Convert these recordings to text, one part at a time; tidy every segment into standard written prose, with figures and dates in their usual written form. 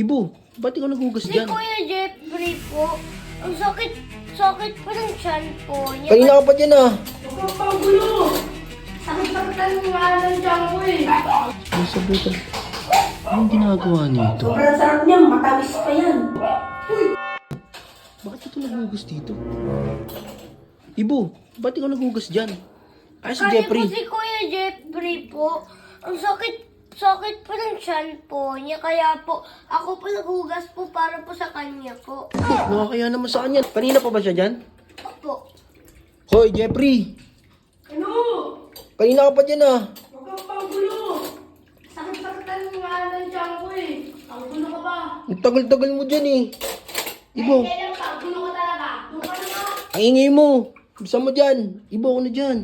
Ibo, ba't ikaw naghugas Si dyan? Kuya Jeffrey po, ang sakit po ng tiyan po niya. Kanina ka pa dyan ah. Huwag kang gulo! Sakit-sakitan mo nga ng tiyan ko eh. Ay, sabi ka. Anong ginagawa nito? Sobrang sarap niya, matamis pa yan. Bakit ito naghugas dito? Ibo, ba't ikaw naghugas dyan? Ay, si Kasi Jeffrey. po si Kuya Jeffrey po, ang sakit po ng tiyan po niya. Kaya po, ako po naghugas po para po sa kanya po. Nakakaya naman sa kanya. Kanina pa ba siya dyan? Opo. Hoy, Jeffrey. Ano? Kanina ka pa dyan ah. Huwag kang panggulo! Sakit-sakitan mo nga ng tiyan ko eh. Ang gulo ka ba? Ang tagal-tagal mo dyan eh. Ibo, Kailan ka? Gulo ka talaga. Doon ka na. ang ingay mo. Bisa mo dyan. Ibo, ako na dyan.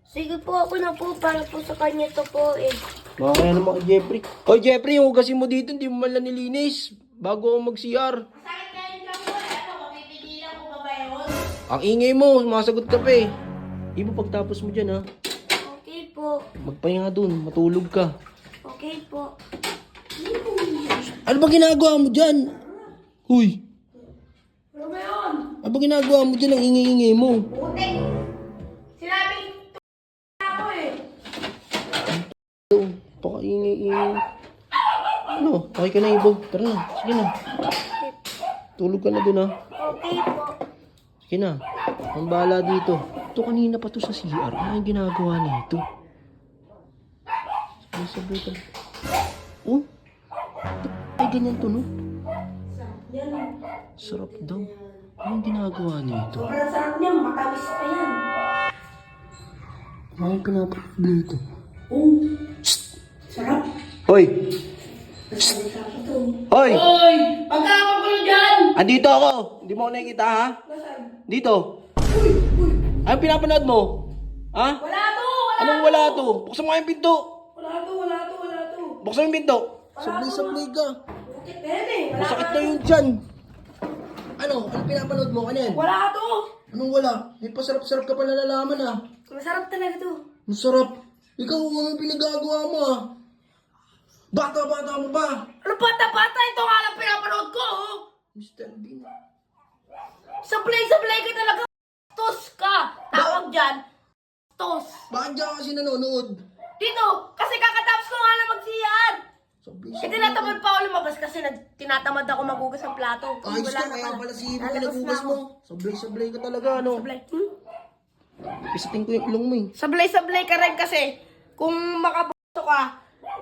Sige po, ako na po para po sa kanya to po eh. Nakakaya naman kay Jeffrey. Hoy, Jeffrey, hugasin mo dito. Hindi mo man lang nilinis. Bago ako mag-CR. Sakit na yung tiyan ko eh. Ano, mapipigilan ko pa ba yun? Ang ingay mo. Sumasagot ka pa eh. Ibo, pagtapos mo dyan ha. Okay po. Magpahinga dun. Matulog ka. Okay po. Ano ba ginagawa mo dyan? Huy. Ano ba yun? Ano ba ginagawa mo dyan? Ang ingay-ingay mo. Putik! Sinabi ako eh. Ito, paka-ingay-ingay. Ano? Okay ka na, Ibo. Tara na. Sige na. Tulog ka na dun ha. Okay po. Sige na. Ang bahala dito. Ito kanina pa to sa CR. Ano yung ginagawa nito? Sabi ka. Oh? Ay, ganyan to, no? Yan. Sarap daw. Ano yung ginagawa nito? Sobrang sarap niya, matamis pa yan. Ano yung pinapakabla nito? Oh, sarap. Hoy! Sarap ito. Hoy! Hoy! Pagkakagulo dyan! Andito ako! Hindi mo ako nakikita, ha? Nasaan? Dito. Ano pinapanood mo? Ha? Wala to! Wala! Anong wala to? Buksan mo nga yung pinto. Wala to! Wala to! Wala to! Buksan mo yung pinto. Sablay-sablay ka. Bukit na yan eh! Wala Masakit ka. na yun dyan. Ano? Ano pinapanood mo? Ano yan? Wala to! Anong wala? May pasarap-sarap ka pala nalaman, ha? Masarap talaga to. Ang sarap. Ikaw, ano pinagagawa mo, ha? Bata-bata mo ba? Ano bata-bata? Ito nga lang pinapanood ko oh! Mr. Bean. Sablay-sablay ka talaga! Tos ka! Tawag dyan! Tos! Bakit dyan kasi nanonood? Dito! Kasi kakatapos ko nga lang mag-CR! Eh, tinatamad pa ako lumabas kasi tinatamad ako magugas ng plato. Ayos Wala ka, na kaya pala. pala si Ibo Lalabas na pinagugas ako. mo. Sablay-sablay ka talaga, ano? Sablay. Isating ko yung ilong mo, eh. Sablay-sablay ka rin kasi kung makabuto ka,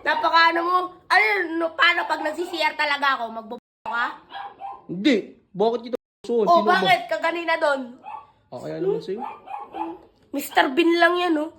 napaka ano mo, paano pag nagsisiyar talaga ako, magbubuto ka? Hindi. Bakit kita gusto? Oh, bakit? Kaganina doon. Kaya naman sa'yo. Mr. Bean lang yan, oh.